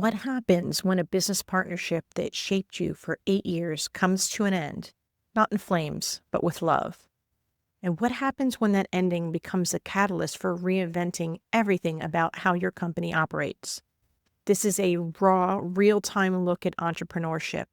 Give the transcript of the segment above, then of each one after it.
What happens when a business partnership that shaped you for 8 years comes to an end, not in flames, but with love? And what happens when that ending becomes a catalyst for reinventing everything about how your company operates? This is a raw, real time look at entrepreneurship.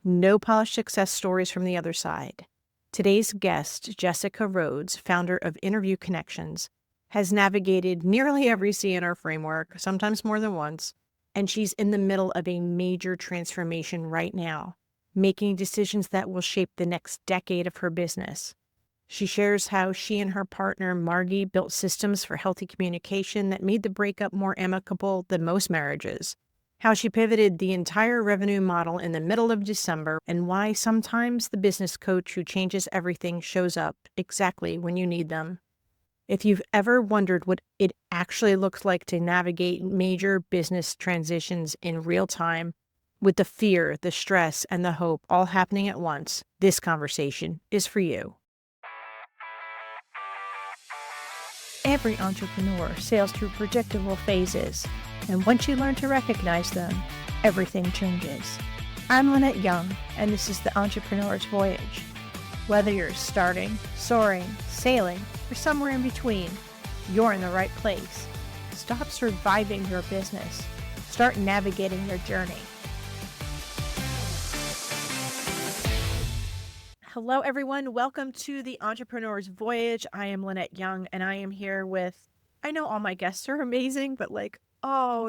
No polished success stories from the other side. Today's guest, Jessica Rhodes, founder of Interview Connections, has navigated nearly every CNR framework, sometimes more than once, and she's in the middle of a major transformation right now, making decisions that will shape the next decade of her business. She shares how she and her partner, Margie, built systems for healthy communication that made the breakup more amicable than most marriages, how she pivoted the entire revenue model in the middle of December, and why sometimes the business coach who changes everything shows up exactly when you need them. If you've ever wondered what it actually looks like to navigate major business transitions in real time, with the fear, the stress, and the hope all happening at once, this conversation is for you. Every entrepreneur sails through predictable phases, and once you learn to recognize them, everything changes. I'm Lynette Young, and this is the Entrepreneur's Voyage. Whether you're starting, soaring, sailing, or somewhere in between, you're in the right place. Stop surviving your business. Start navigating your journey. Hello, everyone. Welcome to the Entrepreneur's Voyage. I am Lynette Young, and I am here with, I know all my guests are amazing, but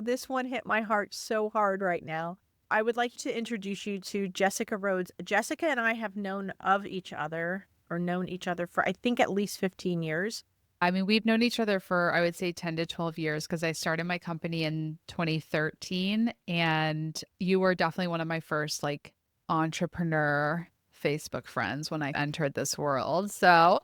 this one hit my heart so hard right now. I would like to introduce you to Jessica Rhodes. Jessica and I have known each other for, I think, at least 15 years. I mean, we've known each other for, I would say, 10 to 12 years because I started my company in 2013. And you were definitely one of my first entrepreneur Facebook friends when I entered this world. So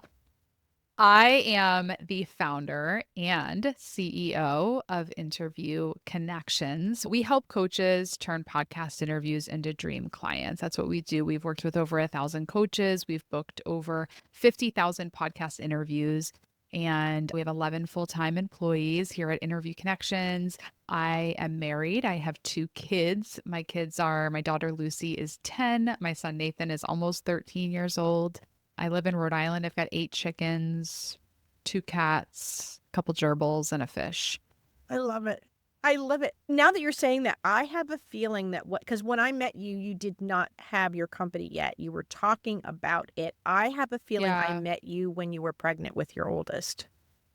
I am the founder and CEO of Interview Connections. We help coaches turn podcast interviews into dream clients. That's what we do. We've worked with over 1,000 coaches. We've booked over 50,000 podcast interviews. And we have 11 full-time employees here at Interview Connections. I am married. I have 2 kids. My daughter Lucy is 10. My son Nathan is almost 13 years old. I live in Rhode Island. I've got 8 chickens, 2 cats, a couple gerbils, and a fish. I love it. I love it. Now that you're saying that, I have a feeling that because when I met you, you did not have your company yet. You were talking about it. I have a feeling I met you when you were pregnant with your oldest.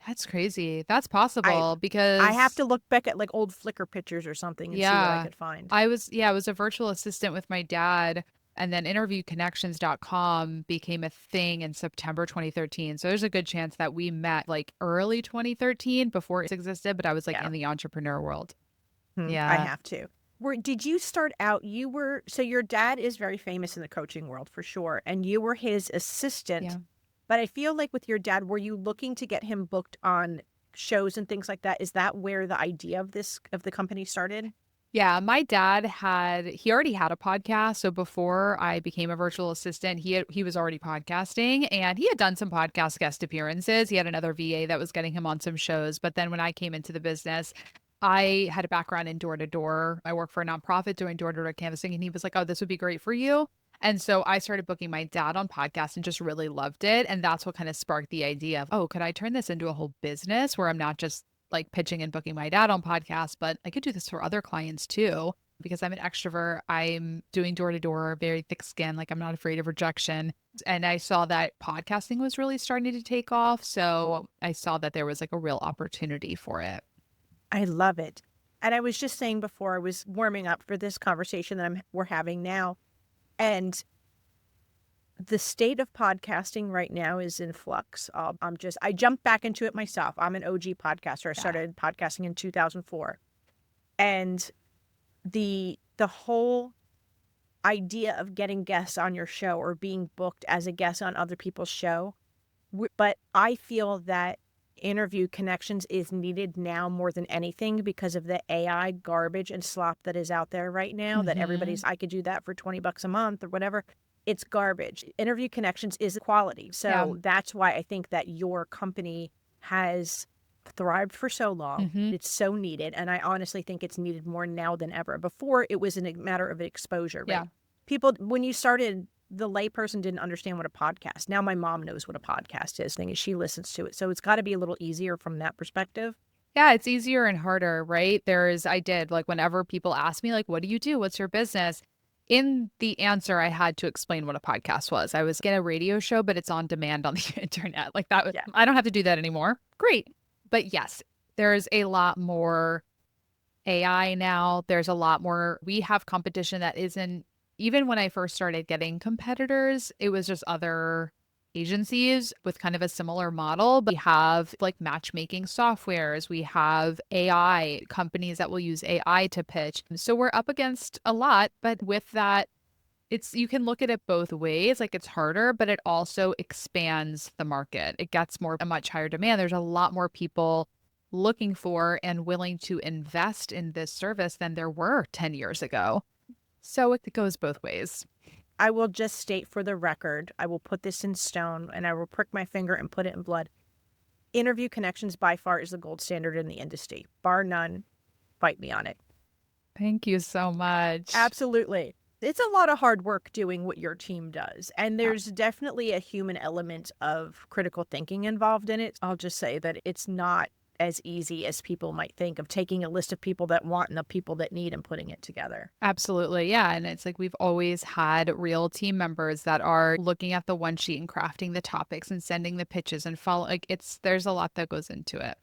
That's crazy. That's possible because I have to look back at old Flickr pictures or something and see what I could find. I was a virtual assistant with my dad. And then interviewconnections.com became a thing in September 2013. So there's a good chance that we met early 2013 before it existed, but I was in the entrepreneur world. Yeah. I have to. Did you start out, so your dad is very famous in the coaching world for sure, and you were his assistant. Yeah. But I feel like with your dad, were you looking to get him booked on shows and things like that? Is that where the idea of the company started? Yeah, my dad he already had a podcast. So before I became a virtual assistant, he was already podcasting and he had done some podcast guest appearances. He had another VA that was getting him on some shows. But then when I came into the business, I had a background in door-to-door. I work for a nonprofit doing door-to-door canvassing. And he was like, oh, this would be great for you. And so I started booking my dad on podcasts and just really loved it. And that's what kind of sparked the idea of, oh, could I turn this into a whole business where I'm not just pitching and booking my dad on podcasts, but I could do this for other clients too, because I'm an extrovert. I'm doing door to door, very thick skin. I'm not afraid of rejection. And I saw that podcasting was really starting to take off. So I saw that there was a real opportunity for it. I love it. And I was just saying before I was warming up for this conversation that we're having now, and the state of podcasting right now is in flux. I jumped back into it myself. I'm an OG podcaster. I started podcasting in 2004. And the whole idea of getting guests on your show or being booked as a guest on other people's show. But I feel that Interview Connections is needed now more than anything because of the AI garbage and slop that is out there right now, that everybody's, I could do that for $20 a month or whatever. It's garbage. Interview Connections is quality. So that's why I think that your company has thrived for so long. Hmm. It's so needed. And I honestly think it's needed more now than ever. Before, it was a matter of exposure, right? Yeah. People, when you started, the layperson didn't understand what a podcast. Now my mom knows what a podcast is, thing is she listens to it. So it's got to be a little easier from that perspective. Yeah, it's easier and harder, right? I did like whenever people ask me, like, what do you do? What's your business? In the answer, I had to explain what a podcast was. I was getting a radio show, but it's on demand on the internet. Like that, Yeah. I don't have to do that anymore. Great. But yes, there's a lot more AI now. There's a lot more. We have competition that isn't, even when I first started getting competitors, it was just other agencies with kind of a similar model. But we have like matchmaking softwares, we have AI companies that will use AI to pitch. So we're up against a lot. But with that, you can look at it both ways. Like it's harder, but it also expands the market. It gets a much higher demand. There's a lot more people looking for and willing to invest in this service than there were 10 years ago. So it goes both ways. I will just state for the record, I will put this in stone and I will prick my finger and put it in blood. Interview Connections by far is the gold standard in the industry. Bar none. Fight me on it. Thank you so much. Absolutely. It's a lot of hard work doing what your team does. And there's definitely a human element of critical thinking involved in it. I'll just say that it's not as easy as people might think of taking a list of people that want and the people that need and putting it together. Absolutely. Yeah. And it's like we've always had real team members that are looking at the one sheet and crafting the topics and sending the pitches and follow. Like there's a lot that goes into it.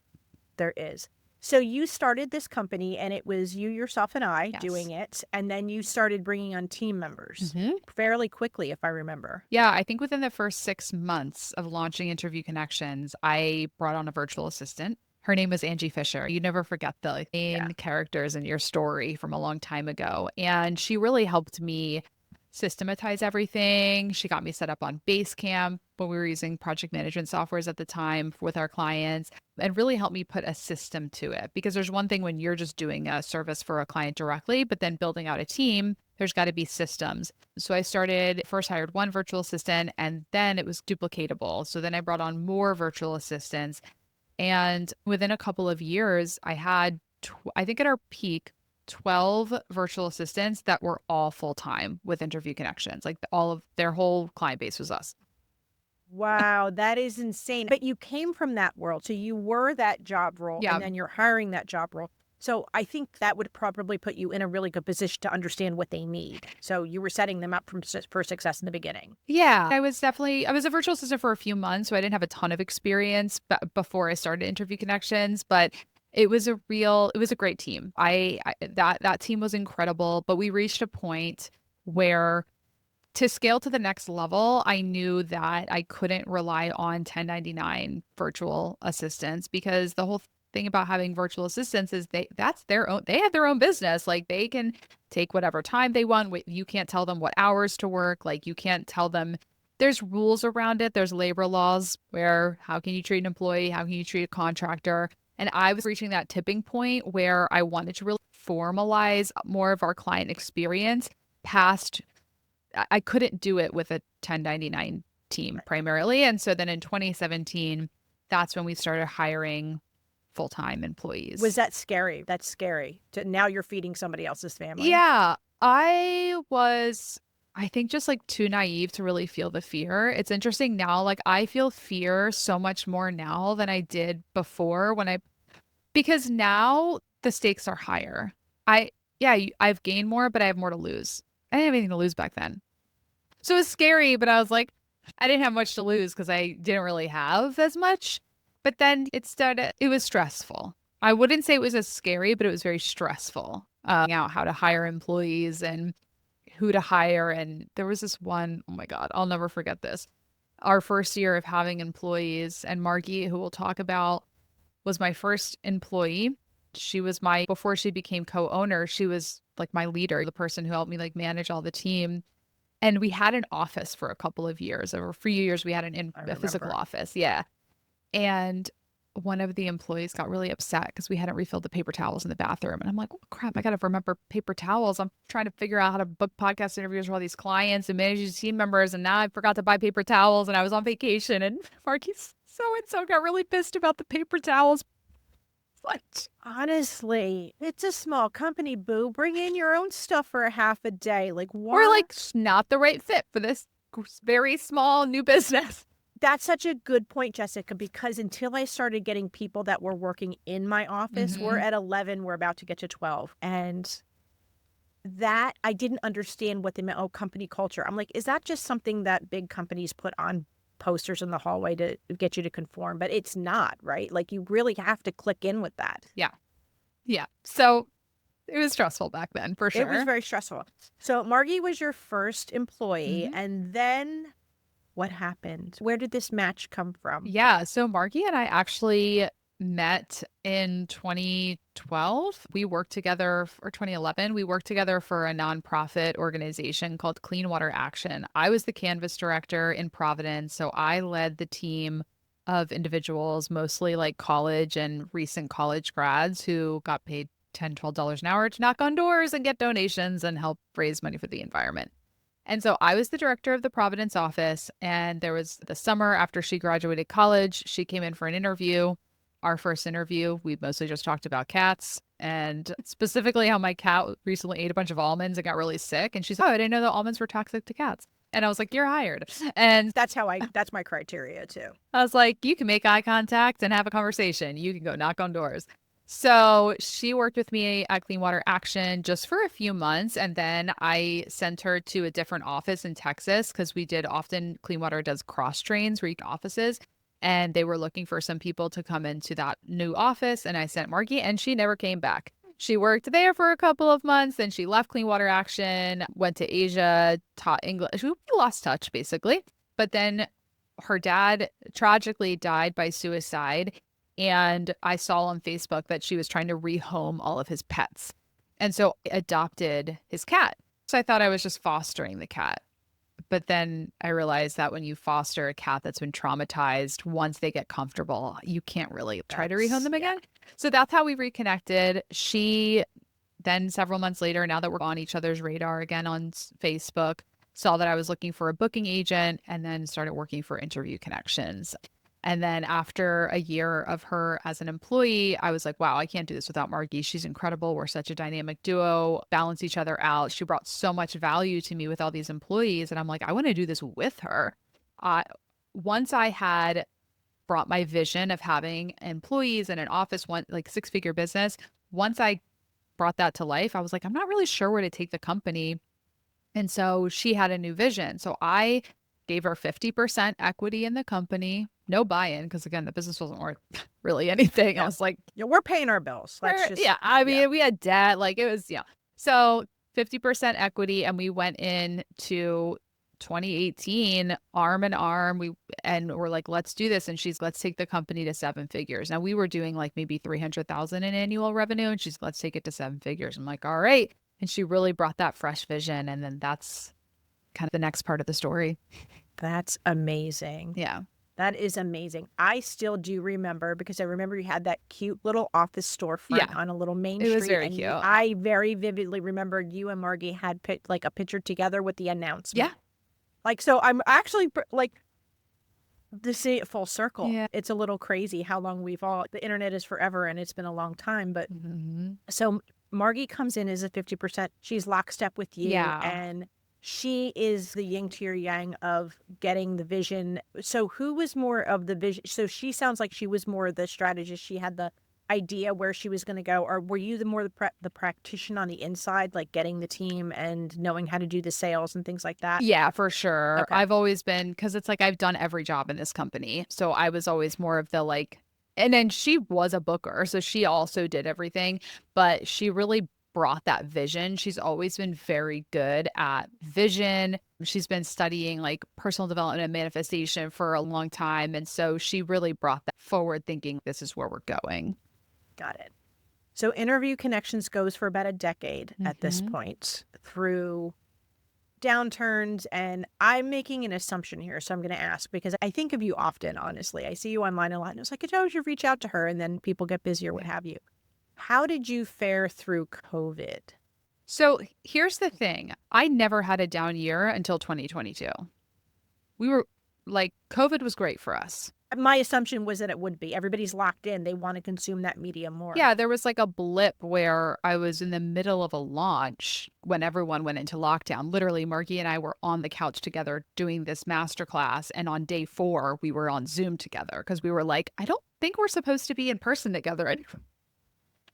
There is. So you started this company and it was you, yourself, and I Yes. doing it. And then you started bringing on team members Mhm. fairly quickly, if I remember. Yeah, I think within the first 6 months of launching Interview Connections, I brought on a virtual assistant. Her name was Angie Fisher. You never forget the main characters in your story from a long time ago. And she really helped me systematize everything. She got me set up on Basecamp when we were using project management softwares at the time with our clients, and really helped me put a system to it. Because there's one thing when you're just doing a service for a client directly, but then building out a team, there's got to be systems. So I first hired one virtual assistant, and then it was duplicatable. So then I brought on more virtual assistants. And within a couple of years, I had, I think at our peak, 12 virtual assistants that were all full time with Interview Connections. Like all of their whole client base was us. Wow, that is insane. But you came from that world. So you were that job role Yeah. and then you're hiring that job role. So I think that would probably put you in a really good position to understand what they need. So you were setting them up for success in the beginning. Yeah, I was a virtual assistant for a few months, so I didn't have a ton of experience before I started Interview Connections, but it was a great team. That team was incredible, but we reached a point where to scale to the next level, I knew that I couldn't rely on 1099 virtual assistants, because the whole thing about having virtual assistants is they have their own business. Like they can take whatever time they want. You can't tell them what hours to work. Like you can't tell them. There's rules around it. There's labor laws where how can you treat an employee? How can you treat a contractor? And I was reaching that tipping point where I wanted to really formalize more of our client experience past. I couldn't do it with a 1099 team primarily. And so then in 2017, that's when we started hiring full-time employees. Was that scary? That's scary. Now you're feeding somebody else's family. Yeah, I think just like too naive to really feel the fear. It's interesting now, like I feel fear so much more now than I did before because now the stakes are higher. I've gained more, but I have more to lose. I didn't have anything to lose back then. So it was scary, but I was like, I didn't have much to lose because I didn't really have as much. But then it was stressful. I wouldn't say it was as scary, but it was very stressful. Out how to hire employees and who to hire. And there was this one, oh my God, I'll never forget this. Our first year of having employees, and Margie, who we'll talk about, was my first employee. Before she became co-owner, she was like my leader, the person who helped me like manage all the team. And we had an office for a couple of years. Over a few years, we had a physical office. Yeah. And one of the employees got really upset because we hadn't refilled the paper towels in the bathroom. And I'm like, oh, crap, I got to remember paper towels. I'm trying to figure out how to book podcast interviews for all these clients and manage these team members. And now I forgot to buy paper towels and I was on vacation. And Marky's so-and-so got really pissed about the paper towels. much. Honestly, it's a small company, boo. Bring in your own stuff for a half a day. Like, Or why? like not the right fit for this very small new business. That's such a good point, Jessica, because until I started getting people that were working in my office, we're Mhm. at 11, we're about to get to 12. And that I didn't understand what they meant. Oh, company culture. I'm like, is that just something that big companies put on posters in the hallway to get you to conform? But it's not, right? Like, you really have to click in with that. Yeah. Yeah. So it was stressful back then for It was sure. very stressful. So Margie was your first employee, Mhm. and then what happened? Where did this match come from? Yeah. So Margie and I actually met in 2012. We worked together, or 2011. We worked together for a nonprofit organization called Clean Water Action. I was the Canvas director in Providence. So I led the team of individuals, mostly like college and recent college grads who got paid $10, $12 an hour to knock on doors and get donations and help raise money for the environment. And so I was the director of the Providence office. And there was the summer after she graduated college, she came in for an interview. Our first interview, we mostly just talked about cats and specifically how my cat recently ate a bunch of almonds and got really sick. And she's, oh, I didn't know that almonds were toxic to cats. And I was like, you're hired. And That's my criteria too. I was like, you can make eye contact and have a conversation. You can go knock on doors. So she worked with me at Clean Water Action just for a few months. And then I sent her to a different office in Texas because we did often, Clean Water does cross trains, reach offices. And they were looking for some people to come into that new office. And I sent Margie, and she never came back. She worked there for a couple of months. Then she left Clean Water Action, went to Asia, taught English. We lost touch basically. But then her dad tragically died by suicide. And I saw on Facebook that she was trying to rehome all of his pets. And so I adopted his cat. So I thought I was just fostering the cat. But then I realized that when you foster a cat that's been traumatized, once they get comfortable, you can't really try to rehome them again. So that's how we reconnected. She then, several months later, now that we're on each other's radar again on Facebook, saw that I was looking for a booking agent and then started working for Interview Connections. And then after a year of her as an employee, I was like, wow, I can't do this without Margie. She's incredible. We're such a dynamic duo, balance each other out. She brought so much value to me with all these employees. And I'm like, I want to do this with her. Once I had brought my vision of having employees in an office, one like six-figure business, once I brought that to life, I was like, I'm not really sure where to take the company. And so she had a new vision. So I gave her 50% equity in the company, no buy-in, because again, the business wasn't worth really anything. I was like, Yeah, we're paying our bills. yeah, I mean, we had debt, like it was, So 50% equity, and we went into 2018 arm in arm. We're like, let's do this. And let's take the company to seven figures. Now we were doing like maybe 300,000 in annual revenue, and let's take it to seven figures. I'm like, all right. And she really brought that fresh vision. And then that's kind of the next part of the story. That's amazing. Yeah. That is amazing. I still do remember, because I remember you had that cute little office storefront on a little main street. It was very cute. I very vividly remember you and Margie had like a picture together with the announcement. Yeah. Like, so I'm actually like, to see it full circle. Yeah. It's a little crazy how long the internet is forever, and it's been a long time. But so Margie comes in as a 50%. She's lockstep with you. Yeah. And she is the yin to your yang of getting the vision. So who was more of the vision? So she sounds like she was more the strategist. She had the idea where she was going to go. Or were you the practitioner on the inside, like getting the team and knowing how to do the sales and things like that? Yeah, for sure. Okay. I've always been, because it's like I've done every job in this company. So I was always more of the like, and then she was a booker. So she also did everything, but she really brought that vision. She's always been very good at vision. She's been studying like personal development and manifestation for a long time. And so she really brought that forward thinking, this is where we're going. Got it. So Interview Connections goes for about a decade at this point, through downturns. And I'm making an assumption here, so I'm going to ask, because I think of you often, honestly. I see you online a lot, and it's like, I always reach out to her, and then people get busy or what have you. How did you fare through COVID? So here's the thing. I never had a down year until 2022. We were like, COVID was great for us. My assumption was that it would be. Everybody's locked in. They want to consume that media more. Yeah, there was like a blip where I was in the middle of a launch when everyone went into lockdown. Literally, Margie and I were on the couch together doing this masterclass. And on day 4, we were on Zoom together because we were like, I don't think we're supposed to be in person together anymore.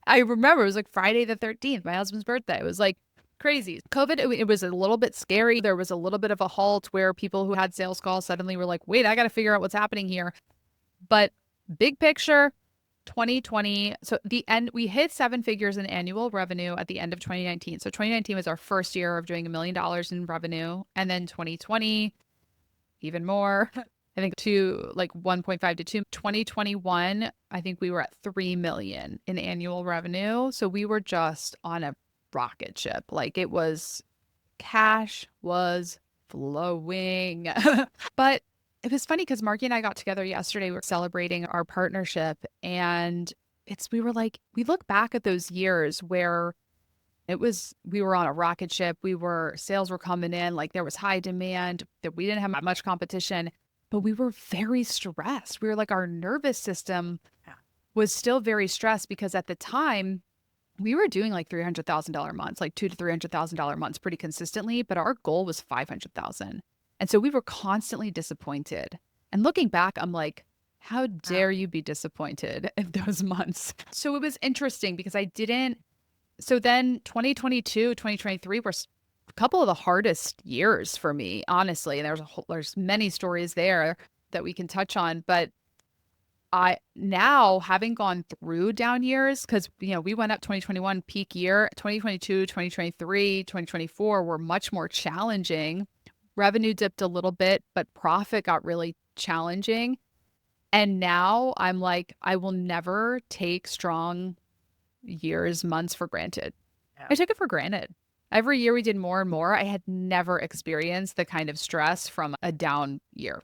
I remember it was like Friday the 13th, my husband's birthday. It was like crazy. COVID, it was a little bit scary. There was a little bit of a halt where people who had sales calls suddenly were like, wait, I got to figure out what's happening here. But big picture, 2020, so the end, we hit 7 figures in annual revenue at the end of 2019. So 2019 was our first year of doing $1 million in revenue. And then 2020, even more. I think to like 1.5 to 2. 2021, I think we were at 3 million in annual revenue. So we were just on a rocket ship. Like it was, cash was flowing. But it was funny because Marky and I got together yesterday. We were celebrating our partnership, and we were like, we look back at those years where we were on a rocket ship. Sales were coming in, like there was high demand, that we didn't have much competition, but we were very stressed. We were like, our nervous system was still very stressed because at the time we were doing like $300,000 months, like $200,000 to $300,000 months pretty consistently, but our goal was 500,000. And so we were constantly disappointed. And looking back, I'm like, how dare you be disappointed in those months? So it was interesting because so then 2022, 2023 were a couple of the hardest years for me, honestly. And there's many stories there that we can touch on, but I now having gone through down years, because we went up 2021 peak year, 2022, 2023, 2024 were much more challenging. Revenue dipped a little bit, but profit got really challenging. And now I'm like, I will never take strong years, months for granted. Yeah. I took it for granted. Every year we did more and more. I had never experienced the kind of stress from a down year.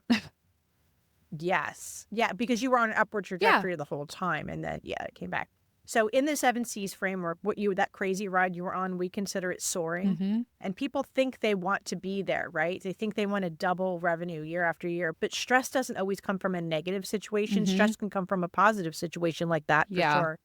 Yes. Yeah, because you were on an upward trajectory the whole time, and then it came back. So in the 7 C's framework, that crazy ride you were on, we consider it soaring. Mm-hmm. And people think they want to be there, right? They think they want to double revenue year after year. But stress doesn't always come from a negative situation. Mm-hmm. Stress can come from a positive situation like that, for Yeah. sure.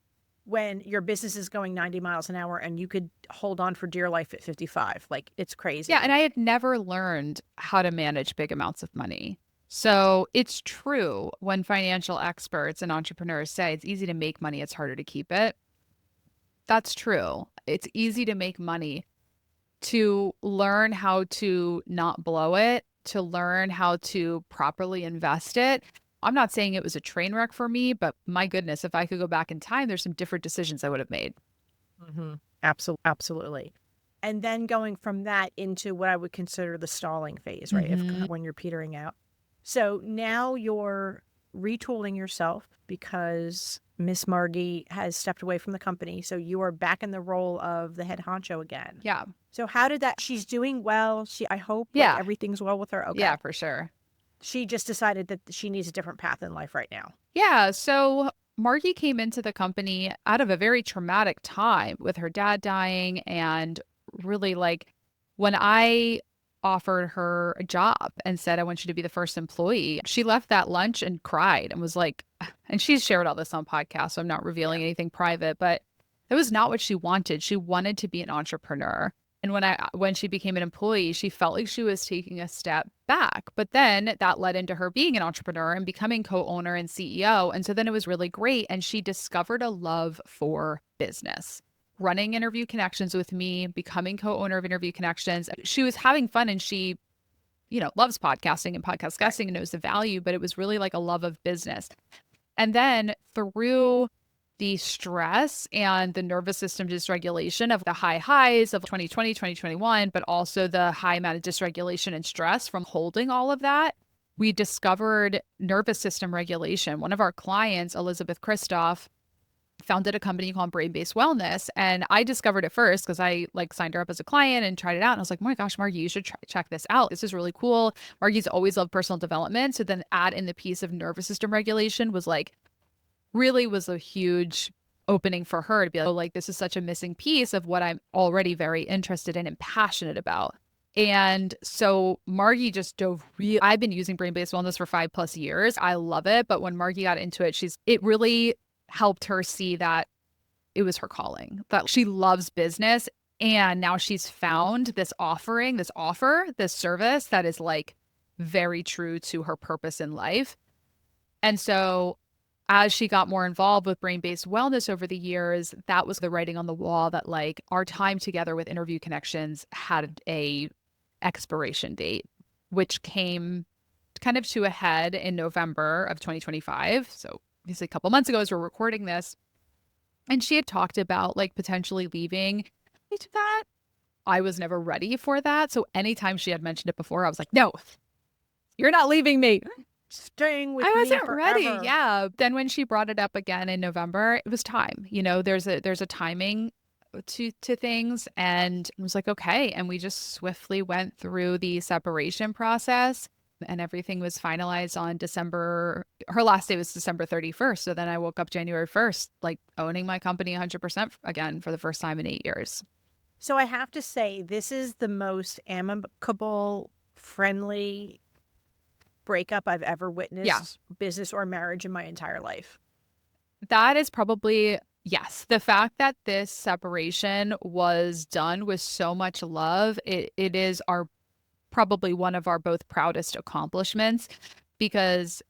When your business is going 90 miles an hour and you could hold on for dear life at 55. Like, it's crazy. Yeah, and I had never learned how to manage big amounts of money. So it's true when financial experts and entrepreneurs say it's easy to make money, it's harder to keep it. That's true. It's easy to make money. To learn how to not blow it, to learn how to properly invest it. I'm not saying it was a train wreck for me, but my goodness, if I could go back in time, there's some different decisions I would have made. Mm-hmm. Absolutely. And then going from that into what I would consider the stalling phase, right? Mm-hmm. When you're petering out. So now you're retooling yourself because Miss Margie has stepped away from the company. So you are back in the role of the head honcho again. Yeah. So how did that? She's doing well. I hope everything's well with her. Okay. Yeah, for sure. She just decided that she needs a different path in life right now. Yeah. So Margie came into the company out of a very traumatic time with her dad dying. And really, like, when I offered her a job and said, I want you to be the first employee, she left that lunch and cried and was like, and she's shared all this on podcasts, so I'm not revealing anything private, but it was not what she wanted. She wanted to be an entrepreneur. And when she became an employee, she felt like she was taking a step back. But then that led into her being an entrepreneur and becoming co-owner and CEO. And so then it was really great. And she discovered a love for business, running Interview Connections with me, becoming co-owner of Interview Connections. She was having fun, and she, loves podcasting and podcast guesting and knows the value, but it was really like a love of business. And then through the stress and the nervous system dysregulation of the high highs of 2020, 2021, but also the high amount of dysregulation and stress from holding all of that, we discovered nervous system regulation. One of our clients, Elizabeth Kristoff, founded a company called Brain Based Wellness. And I discovered it first because I signed her up as a client and tried it out. And I was like, oh my gosh, Margie, you should check this out. This is really cool. Margie's always loved personal development. So then add in the piece of nervous system regulation was a huge opening for her to be like, this is such a missing piece of what I'm already very interested in and passionate about. And so Margie just dove I've been using brain-based wellness for 5+ years. I love it. But when Margie got into it, it really helped her see that it was her calling, that she loves business. And now she's found this this service that is like very true to her purpose in life. And so as she got more involved with brain-based wellness over the years, that was the writing on the wall that like our time together with Interview Connections had a expiration date, which came kind of to a head in November of 2025. So obviously a couple months ago as we're recording this. And she had talked about like potentially leaving to that. I was never ready for that. So anytime she had mentioned it before, I was like, no, you're not leaving me. Staying with I me wasn't ready. forever. Yeah. Then when she brought it up again in November, it was time. You know, there's a timing to things, and I was like, okay. And we just swiftly went through the separation process, and everything was finalized on her last day was December 31st. So then I woke up January 1st, like owning my company 100% again for the first time in 8 years. So I have to say, this is the most amicable, friendly breakup I've ever witnessed, business or marriage, in my entire life. That is probably, yes. The fact that this separation was done with so much love, it is probably one of our both proudest accomplishments, because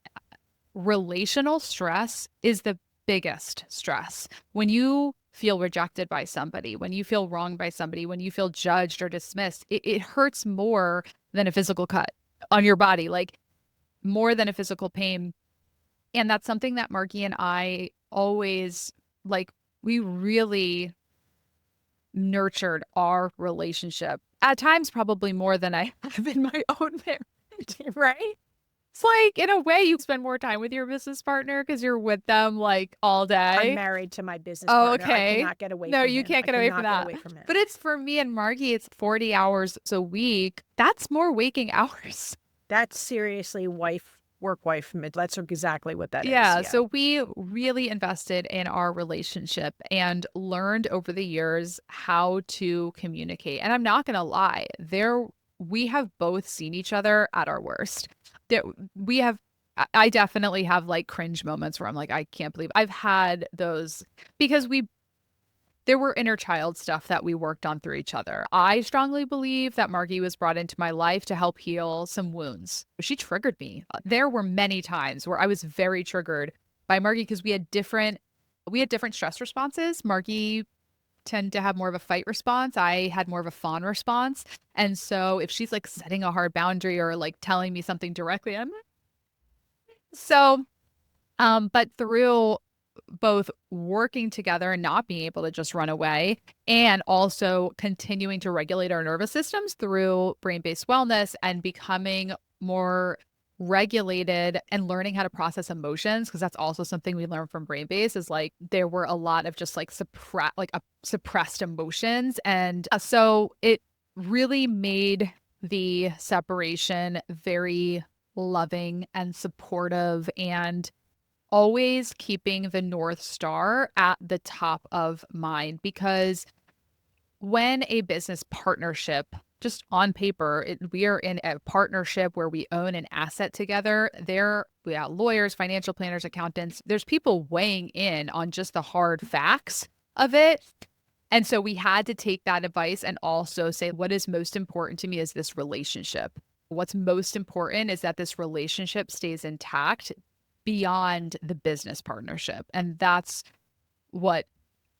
relational stress is the biggest stress. When you feel rejected by somebody, when you feel wronged by somebody, when you feel judged or dismissed, it hurts more than a physical cut on your body, like more than a physical pain. And that's something that Margie and I always, like, we really nurtured our relationship. At times, probably more than I have in my own marriage, right? It's like, in a way, you spend more time with your business partner because you're with them like all day. I'm married to my business partner. Okay. I cannot get away No, from you him. can't I get away cannot from get that. away from him. But it's for me and Margie, it's 40 hours a week. That's more waking hours. That's seriously work-wife. That's exactly what that is. Yeah. So we really invested in our relationship and learned over the years how to communicate. And I'm not going to lie, we have both seen each other at our worst. I definitely have like cringe moments where I'm like, I can't believe I've had those, because there were inner child stuff that we worked on through each other. I strongly believe that Margie was brought into my life to help heal some wounds. She triggered me. There were many times where I was very triggered by Margie because we had different stress responses. Margie tended to have more of a fight response. I had more of a fawn response. And so if she's like setting a hard boundary or like telling me something directly, but through both working together and not being able to just run away, and also continuing to regulate our nervous systems through brain-based wellness and becoming more regulated and learning how to process emotions, because that's also something we learned from brain-based, is like there were a lot of just like suppressed emotions. And so it really made the separation very loving and supportive, and always keeping the North Star at the top of mind. Because when a business partnership, just on paper, we are in a partnership where we own an asset together. We have lawyers, financial planners, accountants. There's people weighing in on just the hard facts of it. And so we had to take that advice and also say, what is most important to me is this relationship. What's most important is that this relationship stays intact beyond the business partnership. And that's what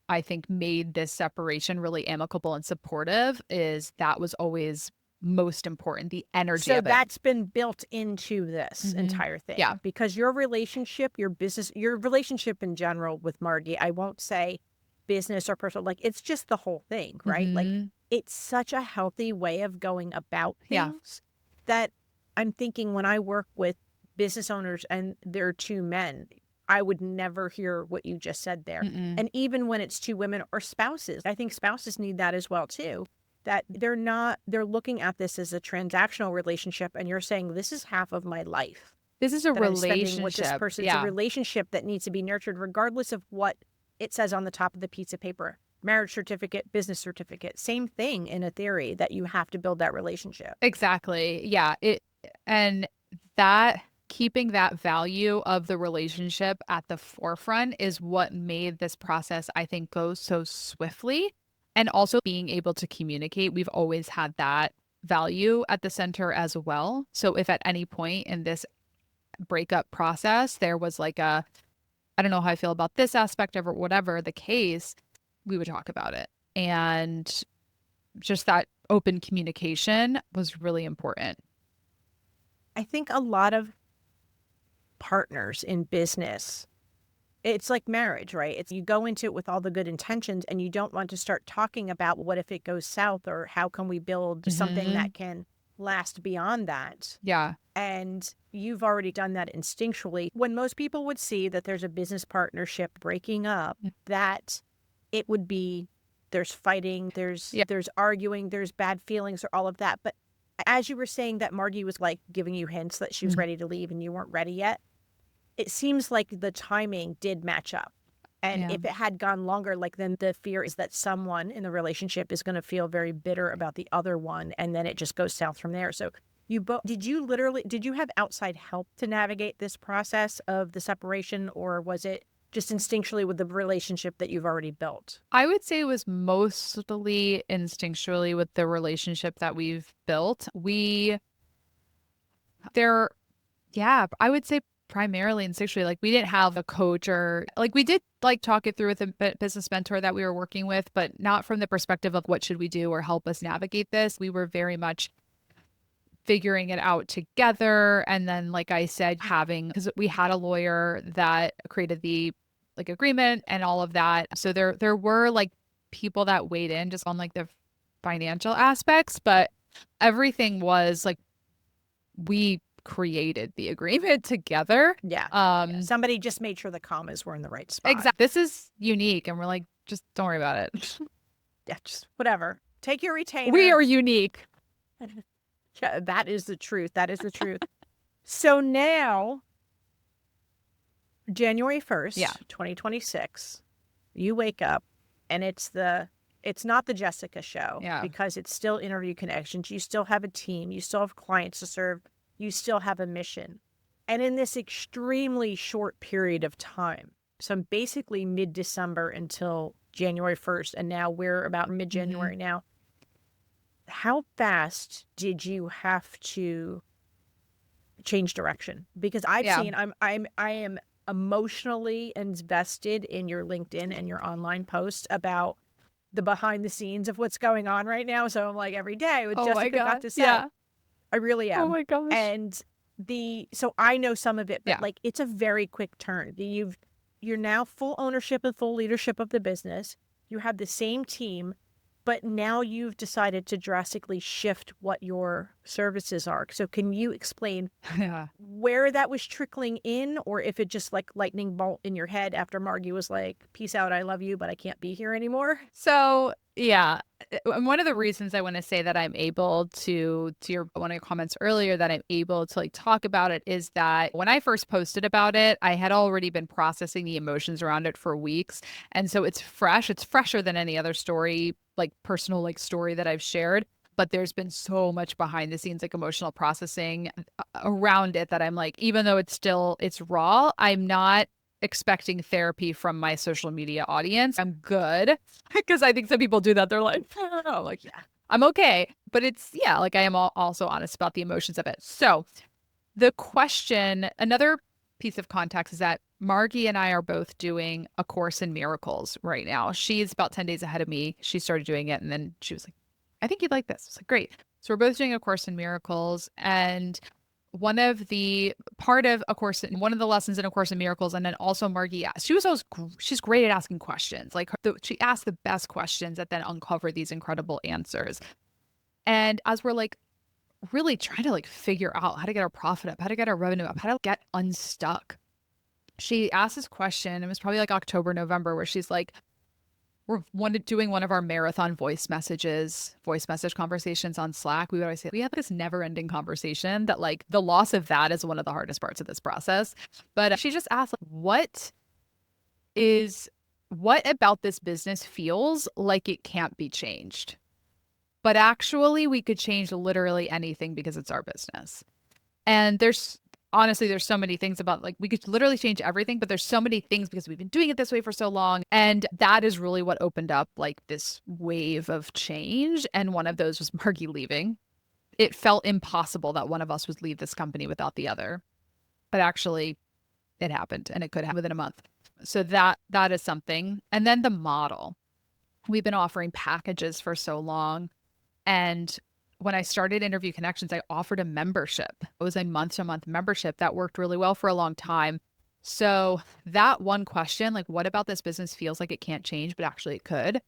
I think made this separation really amicable and supportive, is that was always most important, the energy so of it. That's been built into this entire thing. Yeah. Because your relationship, your relationship in general with Margie, I won't say business or personal, like it's just the whole thing, right? Like it's such a healthy way of going about things that I'm thinking when I work with business owners and they're two men, I would never hear what you just said there. And even when it's two women or spouses, I think spouses need that as well too, that they're looking at this as a transactional relationship, and you're saying, this is half of my life. This is a relationship. With this person. It's a relationship that needs to be nurtured regardless of what it says on the top of the piece of paper. marriage certificate, business certificate, same thing in a theory that you have to build that relationship. Exactly. Yeah. And that keeping that value of the relationship at the forefront is what made this process, I think, go so swiftly. And also being able to communicate. We've always had that value at the center as well. So if at any point in this breakup process there was like a, I don't know how I feel about this aspect of it, whatever the case, we would talk about it. And just that open communication was really important. I think a lot of partners in business, it's like marriage, right? It's you go into it with all the good intentions and you don't want to start talking about what if it goes south or how can we build something that can last beyond that. Yeah. And you've already done that instinctually. When most people would see that there's a business partnership breaking up, that it would be there's fighting, there's arguing, there's bad feelings or all of that. But as you were saying that Margie was like giving you hints that she was ready to leave and you weren't ready yet, it seems like the timing did match up. And if it had gone longer, like then the fear is that someone in the relationship is going to feel very bitter about the other one. And then it just goes south from there. So did you have outside help to navigate this process of the separation, or was it just instinctually with the relationship that you've already built? I would say it was mostly instinctually with the relationship that we've built. I would say primarily instinctually, like we didn't have a coach or like we did like talk it through with a business mentor that we were working with, but not from the perspective of what should we do or help us navigate this. We were very much figuring it out together. And then, like I said, because we had a lawyer that created the like agreement and all of that. So there were like people that weighed in just on like the financial aspects, but everything was like we created the agreement together. Yeah. Somebody just made sure the commas were in the right spot. Exactly. This is unique. And we're like, just don't worry about it. Yeah, just whatever. Take your retainer. We are unique. Yeah, that is the truth. That is the truth. So now, January 1st, 2026, you wake up and it's not the Jessica show because it's still Interview Connections. You still have a team. You still have clients to serve. You still have a mission. And in this extremely short period of time, so basically mid-December until January 1st, and now we're about mid-January now, how fast did you have to change direction? Because I've seen, I am emotionally invested in your LinkedIn and your online posts about the behind the scenes of what's going on right now. So I'm like every day with Jessica got to say, I really am. Oh my gosh. And so I know some of it, but like it's a very quick turn. You're now full ownership and full leadership of the business. You have the same team, but now you've decided to drastically shift what your services are. So can you explain where that was trickling in, or if it just like lightning bolt in your head after Margie was like, peace out, I love you, but I can't be here anymore? So and one of the reasons I want to say that I'm able to one of your comments earlier, that I'm able to like talk about it is that when I first posted about it, I had already been processing the emotions around it for weeks. And so it's fresh. It's fresher than any other story, like personal like story that I've shared. But there's been so much behind the scenes, like emotional processing around it that I'm like, even though it's raw, I'm not expecting therapy from my social media audience. I'm good, because I think some people do that. They're like, I don't know, like, I'm okay. But it's, like I am also honest about the emotions of it. So the question, another piece of context is that Margie and I are both doing A Course in Miracles right now. She's about 10 days ahead of me. She started doing it and then she was like, I think you'd like this. It's like, great. So we're both doing A Course in Miracles, and one of the lessons in A Course in Miracles, and then also Margie asked, she's great at asking questions. Like she asked the best questions that then uncover these incredible answers. And as we're like really trying to like figure out how to get our profit up, how to get our revenue up, how to get unstuck, she asked this question. It was probably like October, November, where she's like, we're doing one of our marathon voice message conversations on Slack. We would always say we have this never ending conversation that like the loss of that is one of the hardest parts of this process. But she just asked, like, what is what about this business feels like it can't be changed? But actually, we could change literally anything because it's our business. And there's so many things about like we could literally change everything, but there's so many things because we've been doing it this way for so long. And that is really what opened up like this wave of change. And one of those was Margie leaving. It felt impossible that one of us would leave this company without the other. But actually, it happened, and it could happen within a month. So that is something. And then the model. We've been offering packages for so long. And when I started Interview Connections, I offered a membership. It was a month-to-month membership that worked really well for a long time. So that one question, like, what about this business feels like it can't change, but actually it could,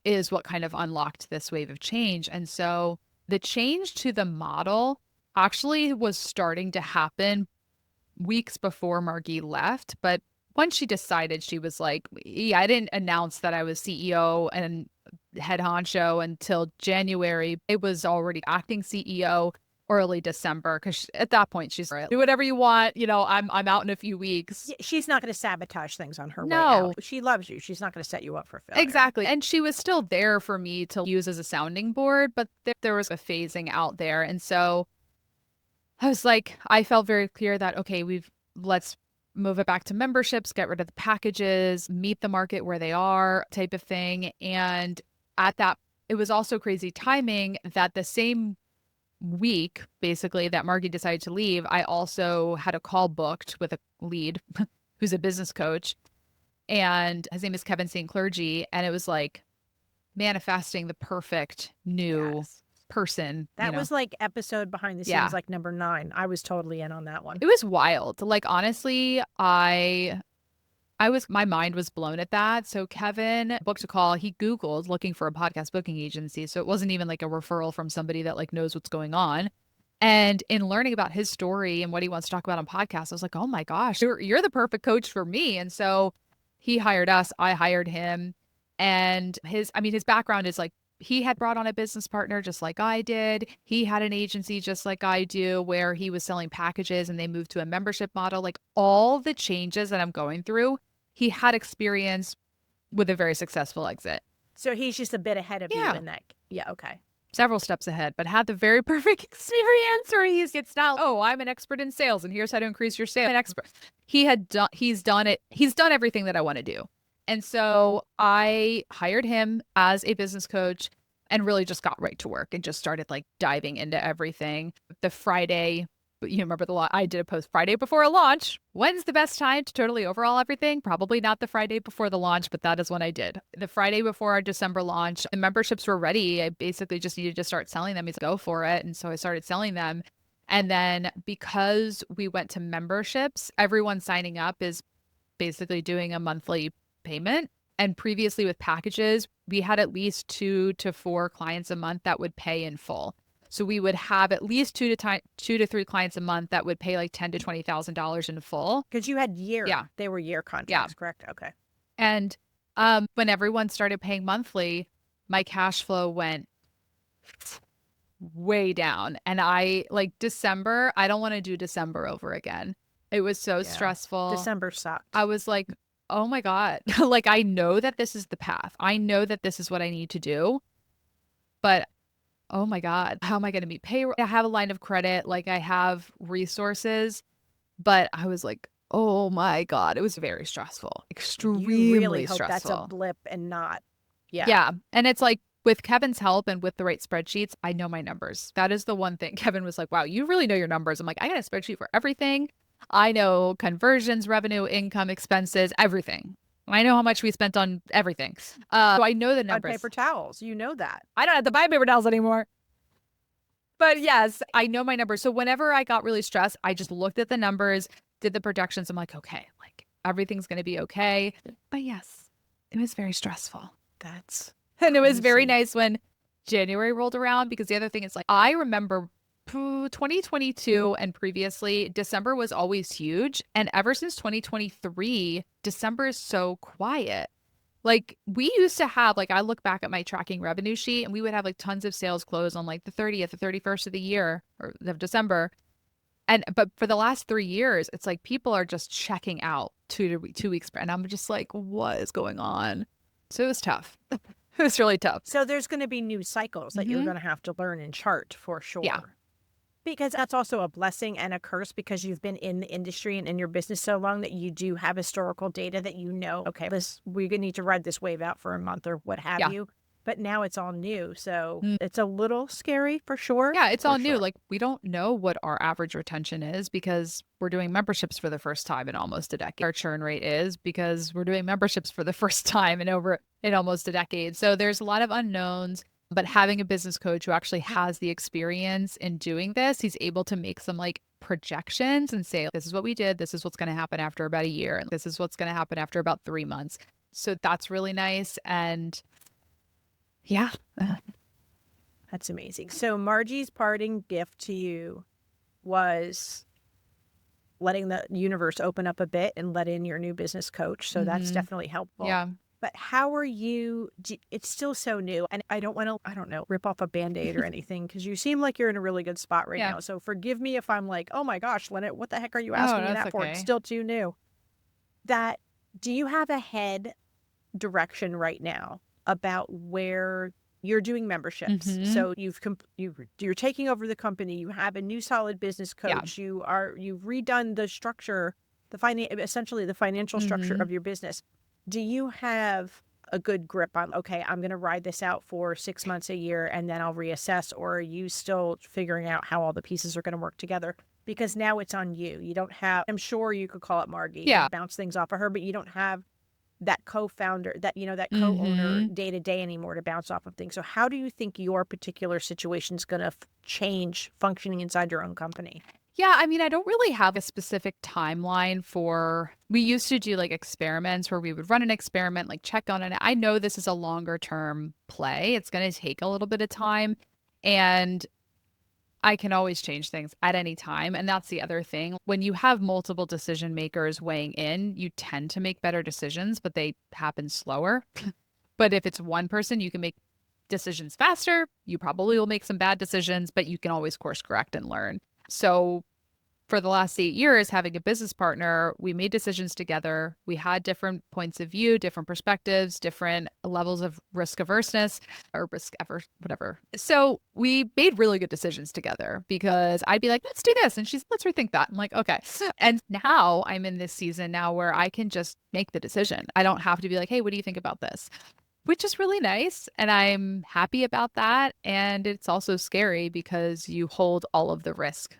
is what kind of unlocked this wave of change. And so the change to the model actually was starting to happen weeks before Margie left. But once she decided, she was like, yeah, I didn't announce that I was CEO and head honcho until January. It was already acting CEO early December because at that point she's like, do whatever you want. I'm out in a few weeks. She's not going to sabotage things on her way No. out. She loves you. She's not going to set you up for failure. Exactly. And she was still there for me to use as a sounding board, but there was a phasing out there. And so I was like, I felt very clear that, okay, let's move it back to memberships, get rid of the packages, meet the market where they are type of thing. And at that, it was also crazy timing that the same week, basically, that Margie decided to leave, I also had a call booked with a lead who's a business coach. And his name is Kevin St. Clergy. And it was like manifesting the perfect new person. That was like episode behind the scenes, like number 9. I was totally in on that one. It was wild. Like, honestly, my mind was blown at that. So Kevin booked a call. He Googled looking for a podcast booking agency. So it wasn't even like a referral from somebody that like knows what's going on. And in learning about his story and what he wants to talk about on podcasts, I was like, oh my gosh, you're the perfect coach for me. And so he hired us. I hired him. And his background is like, he had brought on a business partner just like I did. He had an agency just like I do where he was selling packages and they moved to a membership model. Like all the changes that I'm going through, he had experience with a very successful exit. So he's just a bit ahead of you in that. Yeah, okay. Several steps ahead, but had the very perfect experience where it's not, oh, I'm an expert in sales and here's how to increase your sales. An expert. He's done it. He's done everything that I want to do. And so I hired him as a business coach and really just got right to work and just started like diving into everything. The Friday, remember I did a post Friday before a launch. When's the best time to totally overhaul everything? Probably not the Friday before the launch, but that is when I did. The Friday before our December launch, the memberships were ready. I basically just needed to start selling them. He's like, go for it. And so I started selling them. And then because we went to memberships, everyone signing up is basically doing a monthly payment. And previously with packages, we had at least 2 to 4 clients a month that would pay in full. So we would have at least 2 to 3 clients a month that would pay like $10,000 to $20,000 in full. Because you had they were year contracts, correct? Okay. And when everyone started paying monthly, my cash flow went way down. And December, I don't want to do December over again. It was so stressful. December sucked. I was like, oh my God, like I know that this is the path. I know that this is what I need to do. But oh my God, how am I going to meet payroll? I have a line of credit, like I have resources, but I was like, oh my God, it was very stressful, extremely you really hope stressful. That's a blip and not. Yeah. And it's like with Kevin's help and with the right spreadsheets, I know my numbers. That is the one thing. Kevin was like, wow, you really know your numbers. I'm like, I got a spreadsheet for everything. I know conversions, revenue, income, expenses, everything. I know how much we spent on everything. So I know the numbers. On paper towels, you know that. I don't have to buy paper towels anymore. But yes, I know my numbers. So whenever I got really stressed, I just looked at the numbers, did the projections. I'm like, okay, like everything's going to be okay. But yes, it was very stressful. And it was very nice when January rolled around because the other thing is like, I remember 2022 and previously, December was always huge. And ever since 2023, December is so quiet. Like we used to have, like I look back at my tracking revenue sheet and we would have like tons of sales close on like the 30th, the 31st of the year or of December. But for the last 3 years, it's like people are just checking out 2 weeks. And I'm just like, what is going on? So it was tough. It was really tough. So there's going to be new cycles that you're Mhm. going to have to learn and chart for Yeah. sure. Because that's also a blessing and a curse because you've been in the industry and in your business so long that you do have historical data that you know, okay, we're going to need to ride this wave out for a month or what have Yeah. you. But now it's all new. So Mm. it's a little scary for sure. Yeah, it's for all new. sure. Like, we don't know what our average retention is because we're doing memberships for the first time in almost a decade. Our churn rate is because we're doing memberships for the first time in almost a decade. So there's a lot of unknowns, but having a business coach who actually has the experience in doing this, he's able to make some like projections and say, this is what we did. This is what's going to happen after about a year. And this is what's going to happen after about 3 months. So that's really nice. And yeah. That's amazing. So Margie's parting gift to you was letting the universe open up a bit and let in your new business coach. So that's Mhm. definitely helpful. Yeah. But how are you? It's still so new. And I don't want to, I don't know, rip off a Band-Aid or anything because you seem like you're in a really good spot right Yeah. now. So forgive me if I'm like, oh my gosh, Lynette, what the heck are you No, asking me that's that for? It's okay. still too new. Do you have a head direction right now about where you're doing memberships? Mhm. So you're taking over the company. You have a new solid business Yeah. coach. You've redone the structure, essentially the financial structure Mhm. of your business. Do you have a good grip on, okay, I'm going to ride this out for 6 months, a year, and then I'll reassess? Or are you still figuring out how all the pieces are going to work together? Because now it's on you. You don't have, I'm sure you could call it Margie Yeah. and bounce things off of her, but you don't have that co-founder, that co-owner Mhm. day to day anymore to bounce off of things. So how do you think your particular situation is going to change functioning inside your own company? Yeah, I mean, I don't really have a specific timeline for we used to do like experiments where we would run an experiment, like check on it. I know this is a longer term play. It's going to take a little bit of time and I can always change things at any time. And that's the other thing. When you have multiple decision makers weighing in, you tend to make better decisions, but they happen slower. But if it's one person, you can make decisions faster. You probably will make some bad decisions, but you can always course correct and learn. So for the last 8 years, having a business partner, we made decisions together. We had different points of view, different perspectives, different levels of risk averseness or risk averse, whatever. So we made really good decisions together because I'd be like, let's do this. And she's, let's rethink that. I'm like, okay. And now I'm in this season now where I can just make the decision. I don't have to be like, hey, what do you think about this? Which is really nice. And I'm happy about that. And it's also scary because you hold all of the risk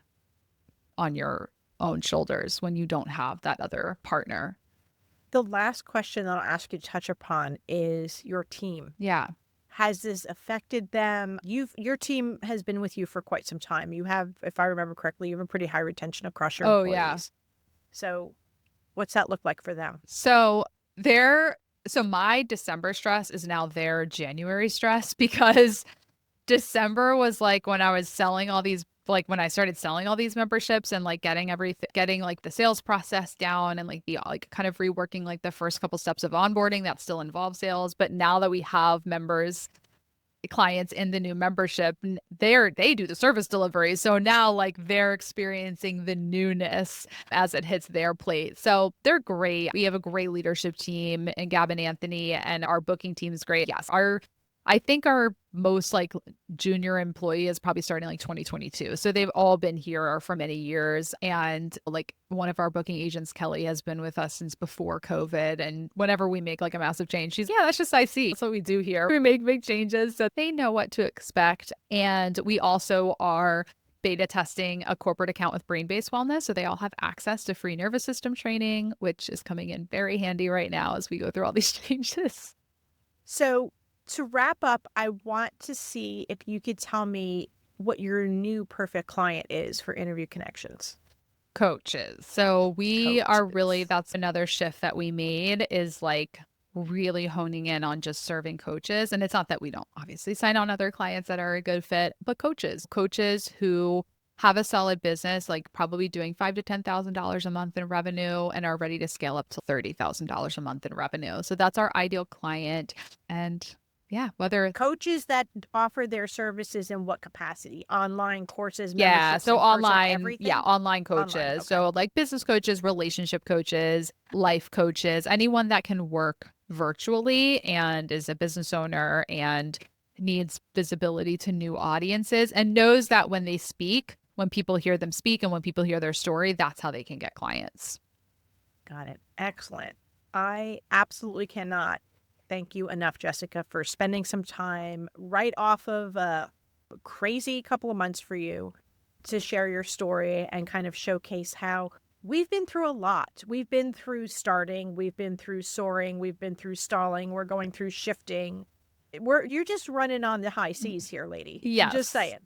on your own shoulders when you don't have that other partner. The last question that I'll ask you to touch upon is your team. Yeah. Has this affected them? Your team has been with you for quite some time. You have, if I remember correctly, you have a pretty high retention across your Oh, yeah. employees. So what's that look like for them? So my December stress is now their January stress because December was like when I was selling all these, like when I started selling all these memberships and like getting everything, getting like the sales process down and like the like kind of reworking like the first couple steps of onboarding that still involve sales. But now that we have clients in the new membership, they do the service delivery. So now like they're experiencing the newness as it hits their plate. So they're great. We have a great leadership team and Gab and Anthony, and our booking team is great. Yes. I think our most like junior employee is probably starting like 2022. So they've all been here for many years. And like one of our booking agents, Kelly, has been with us since before COVID. And whenever we make like a massive change, she's, yeah, that's just IC. That's what we do here. We make big changes. So they know what to expect. And we also are beta testing a corporate account with Brain-Based Wellness. So they all have access to free nervous system training, which is coming in very handy right now as we go through all these changes. So to wrap up, I want to see if you could tell me what your new perfect client is for Interview Connections. Coaches. So we are really, Coaches. that's another shift that we made is like really honing in on just serving coaches. And it's not that we don't obviously sign on other clients that are a good fit, but coaches who have a solid business, like probably doing $5,000 to $10,000 a month in revenue and are ready to scale up to $30,000 a month in revenue. So that's our ideal client. And Yeah, whether Coaches that offer their services in what capacity? Online courses, yeah, memberships, so in person, online, everything? online Online, coaches. okay. So like business coaches, relationship coaches, life coaches, anyone that can work virtually and is a business owner and needs visibility to new audiences and knows that when they speak, when people hear them speak and when people hear their story, that's how they can get clients. Got it. Excellent. I absolutely cannot thank you enough, Jessica, for spending some time right off of a crazy couple of months for you to share your story and kind of showcase how we've been through a lot. We've been through starting, we've been through soaring, we've been through stalling, we're going through shifting. You're just running on the high seas here, lady. I'm just Yes. saying.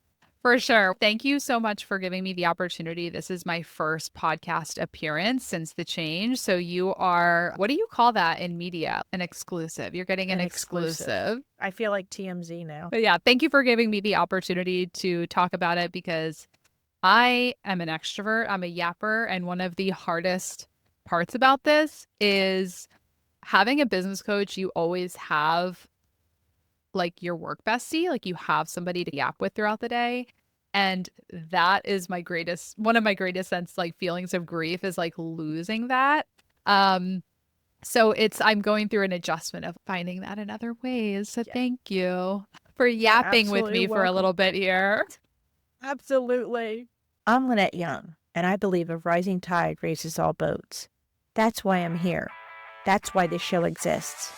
For sure. Thank you so much for giving me the opportunity. This is my first podcast appearance since the change. So you are, what do you call that in media? An exclusive. You're getting an An exclusive. exclusive. I feel like TMZ now. But yeah, thank you for giving me the opportunity to talk about it because I am an extrovert. I'm a yapper. And one of the hardest parts about this is having a business coach. You always have like your work bestie, like you have somebody to yap with throughout the day. And that is one of my greatest sense like feelings of grief is like losing that. So I'm going through an adjustment of finding that in other ways. So Yeah. thank you for yapping with Absolutely me for a welcome. little bit here. Absolutely. I'm Lynette Young, and I believe a rising tide raises all boats. That's why I'm here. That's why this show exists.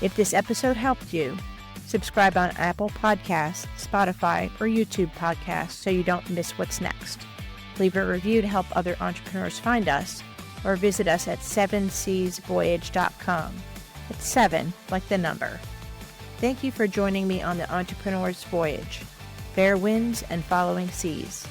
If this episode helped you, subscribe on Apple Podcasts, Spotify, or YouTube Podcasts so you don't miss what's next. Leave a review to help other entrepreneurs find us, or visit us at 7seasvoyage.com. It's 7 like the number. Thank you for joining me on the Entrepreneur's Voyage. Fair winds and following seas.